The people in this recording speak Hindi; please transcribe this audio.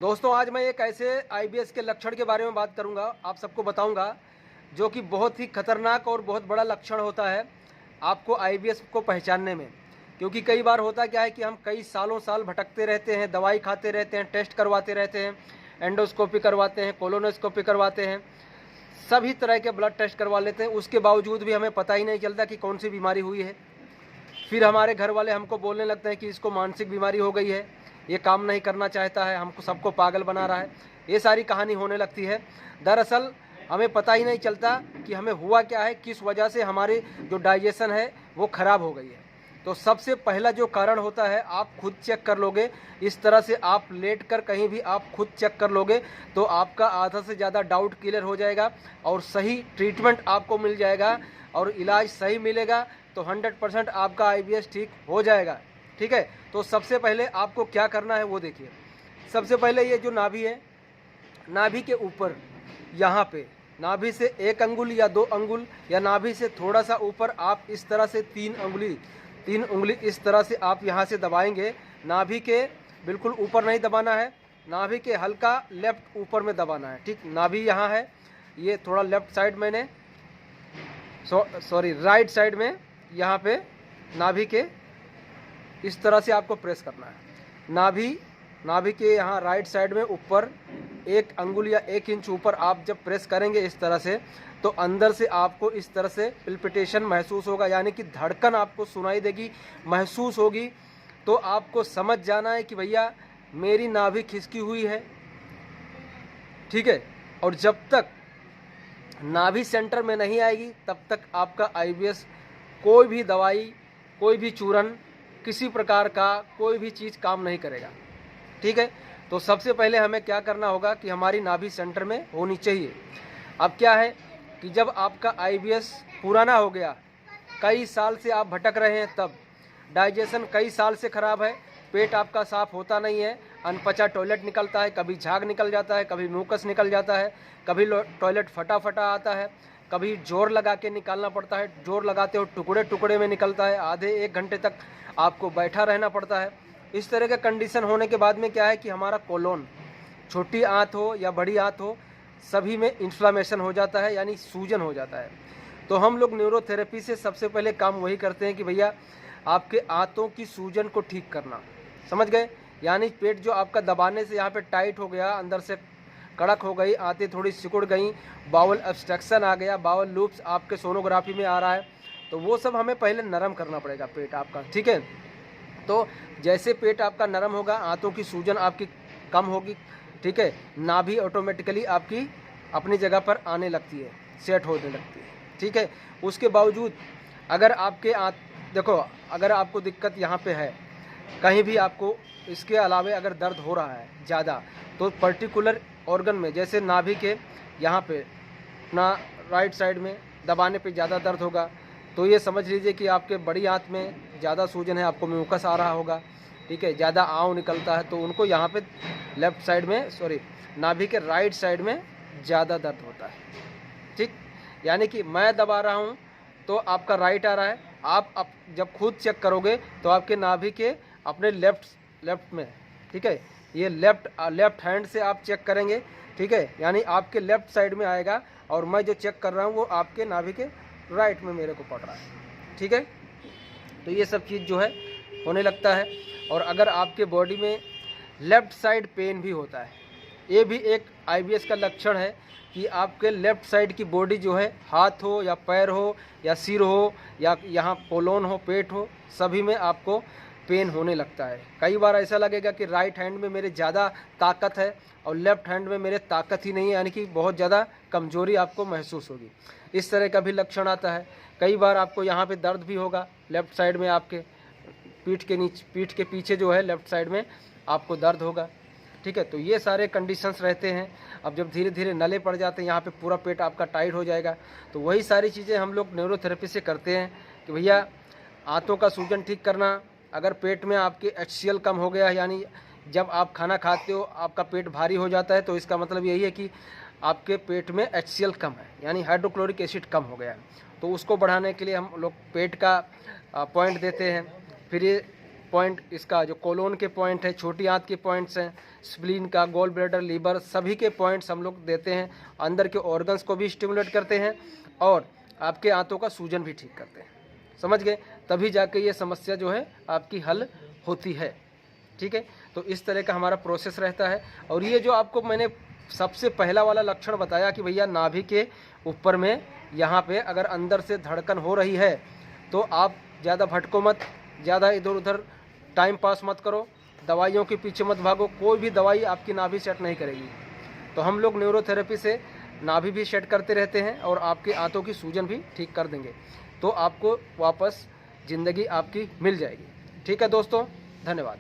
दोस्तों आज मैं एक ऐसे आईबीएस के लक्षण के बारे में बात करूंगा, आप सबको बताऊंगा, जो कि बहुत ही खतरनाक और बहुत बड़ा लक्षण होता है आपको आईबीएस को पहचानने में। क्योंकि कई बार होता क्या है कि हम कई सालों साल भटकते रहते हैं, दवाई खाते रहते हैं, टेस्ट करवाते रहते हैं, एंडोस्कोपी करवाते हैं, कोलोनोस्कोपी करवाते हैं, सभी तरह के ब्लड टेस्ट करवा लेते हैं, उसके बावजूद भी हमें पता ही नहीं चलता कि कौन सी बीमारी हुई है। फिर हमारे घर वाले हमको बोलने लगते हैं कि इसको मानसिक बीमारी हो गई है, ये काम नहीं करना चाहता है, हमको सबको पागल बना रहा है। ये सारी कहानी होने लगती है। दरअसल हमें पता ही नहीं चलता कि हमें हुआ क्या है, किस वजह से हमारी जो डाइजेशन है वो ख़राब हो गई है। तो सबसे पहला जो कारण होता है, आप खुद चेक कर लोगे, इस तरह से आप लेट कर कहीं भी आप खुद चेक कर लोगे तो आपका आधा से ज़्यादा डाउट क्लियर हो जाएगा और सही ट्रीटमेंट आपको मिल जाएगा और इलाज सही मिलेगा तो 100% आपका आईबीएस ठीक हो जाएगा। ठीक है, तो सबसे पहले आपको क्या करना है वो देखिए। सबसे पहले ये जो नाभि है, नाभि के ऊपर यहाँ पे नाभि से 1 अंगुल या 2 अंगुल या नाभि से थोड़ा सा ऊपर आप इस तरह से 3 उंगली इस तरह से आप यहाँ से दबाएंगे। नाभि के बिल्कुल ऊपर नहीं दबाना है, नाभि के हल्का लेफ्ट ऊपर में दबाना है। ठीक, नाभि यहाँ है, ये थोड़ा लेफ्ट साइड मैंने राइट साइड में यहाँ पे नाभि के इस तरह से आपको प्रेस करना है। नाभि के यहाँ राइट साइड में ऊपर 1 अंगुल या 1 इंच ऊपर आप जब प्रेस करेंगे इस तरह से, तो अंदर से आपको इस तरह से पिल्पिटेशन महसूस होगा, यानी कि धड़कन आपको सुनाई देगी, महसूस होगी। तो आपको समझ जाना है कि भैया मेरी नाभि खिसकी हुई है। ठीक है, और जब तक नाभि सेंटर में नहीं आएगी तब तक आपका आईबीएस कोई भी दवाई, कोई भी चूरन, किसी प्रकार का कोई भी चीज़ काम नहीं करेगा। ठीक है, तो सबसे पहले हमें क्या करना होगा कि हमारी नाभि सेंटर में होनी चाहिए। अब क्या है कि जब आपका आईबीएस पुराना हो गया, कई साल से आप भटक रहे हैं, तब डाइजेशन कई साल से ख़राब है, पेट आपका साफ होता नहीं है, अनपचा टॉयलेट निकलता है, कभी झाग निकल जाता है, कभी म्यूकस निकल जाता है, कभी टॉयलेट फटा फटा आता है, कभी जोर लगा के निकालना पड़ता है, जोर लगाते हो टुकड़े टुकड़े में निकलता है, आधे 1 घंटे तक आपको बैठा रहना पड़ता है। इस तरह का कंडीशन होने के बाद में क्या है कि हमारा कोलोन, छोटी आंत हो या बड़ी आंत हो, सभी में इन्फ्लामेशन हो जाता है, यानी सूजन हो जाता है। तो हम लोग न्यूरोथेरेपी से सबसे पहले काम वही करते हैं कि भैया आपके आंतों की सूजन को ठीक करना। समझ गए? यानी पेट जो आपका दबाने से यहाँ पे टाइट हो गया, अंदर से कड़क हो गई, आंतें थोड़ी सिकुड़ गई, बाउल ऑब्स्ट्रक्शन आ गया, बाउल लूप्स आपके सोनोग्राफी में आ रहा है, तो वो सब हमें पहले नरम करना पड़ेगा पेट आपका। ठीक है, तो जैसे पेट आपका नरम होगा, आंतों की सूजन आपकी कम होगी। ठीक है, नाभि ऑटोमेटिकली आपकी अपनी जगह पर आने लगती है, सेट होने लगती है। ठीक है, उसके बावजूद अगर आपके देखो, अगर आपको दिक्कत यहाँ पे है, कहीं भी आपको इसके अलावे अगर दर्द हो रहा है ज़्यादा, तो पर्टिकुलर ऑर्गन में, जैसे नाभि के यहाँ पे अपना राइट साइड में दबाने पे ज़्यादा दर्द होगा, तो ये समझ लीजिए कि आपके बड़ी आंत में ज़्यादा सूजन है, आपको म्यूकस आ रहा होगा। ठीक है, ज़्यादा आंव निकलता है, तो उनको यहाँ पे लेफ्ट साइड में नाभि के राइट साइड में ज़्यादा दर्द होता है। ठीक, यानी कि मैं दबा रहा हूँ तो आपका राइट आ रहा है, आप जब खुद चेक करोगे तो आपके नाभि के अपने लेफ्ट में, ठीक है, ये लेफ्ट हैंड से आप चेक करेंगे। ठीक है, यानी आपके लेफ्ट साइड में आएगा और मैं जो चेक कर रहा हूँ वो आपके नाभि के राइट में मेरे को पड़ रहा है। ठीक है, तो ये सब चीज़ जो है होने लगता है। और अगर आपके बॉडी में लेफ़्ट साइड पेन भी होता है, ये भी एक आईबीएस का लक्षण है कि आपके लेफ़्ट साइड की बॉडी जो है, हाथ हो या पैर हो या सिर हो या यहाँ कोलोन हो, पेट हो, सभी में आपको पेन होने लगता है। कई बार ऐसा लगेगा कि राइट हैंड में मेरे ज़्यादा ताकत है और लेफ़्ट हैंड में मेरे ताकत ही नहीं है, यानी कि बहुत ज़्यादा कमज़ोरी आपको महसूस होगी। इस तरह का भी लक्षण आता है। कई बार आपको यहाँ पे दर्द भी होगा, लेफ़्ट साइड में आपके पीठ के पीछे जो है लेफ़्ट साइड में आपको दर्द होगा। ठीक है, तो ये सारे कंडीशंस रहते हैं। अब जब धीरे धीरे नले पड़ जाते हैं, यहाँ पे पूरा पेट आपका टाइट हो जाएगा, तो वही सारी चीज़ें हम लोग न्यूरोथेरेपी से करते हैं कि भैया आंतों का सूजन ठीक करना। अगर पेट में आपके HCl कम हो गया, यानी जब आप खाना खाते हो आपका पेट भारी हो जाता है, तो इसका मतलब यही है कि आपके पेट में HCl कम है, यानी हाइड्रोक्लोरिक एसिड कम हो गया है। तो उसको बढ़ाने के लिए हम लोग पेट का पॉइंट देते हैं। फिर ये पॉइंट, इसका जो कोलोन के पॉइंट है, छोटी आंत के पॉइंट्स हैं, स्प्लीन का, गॉल ब्लैडर, लीवर, सभी के पॉइंट्स हम लोग देते हैं। अंदर के ऑर्गन्स को भी स्टिमुलेट करते हैं और आपके आंतों का सूजन भी ठीक करते हैं। समझ गए? तभी जाके ये समस्या जो है आपकी हल होती है। ठीक है, तो इस तरह का हमारा प्रोसेस रहता है। और ये जो आपको मैंने सबसे पहला वाला लक्षण बताया कि भैया नाभि के ऊपर में यहाँ पे अगर अंदर से धड़कन हो रही है तो आप ज़्यादा भटको मत, ज़्यादा इधर उधर टाइम पास मत करो, दवाइयों के पीछे मत भागो। कोई भी दवाई आपकी नाभि सेट नहीं करेगी। तो हम लोग न्यूरोथेरेपी से नाभि भी सेट करते रहते हैं और आपके आंतों की सूजन भी ठीक कर देंगे, तो आपको वापस ज़िंदगी आपकी मिल जाएगी। ठीक है दोस्तों, धन्यवाद।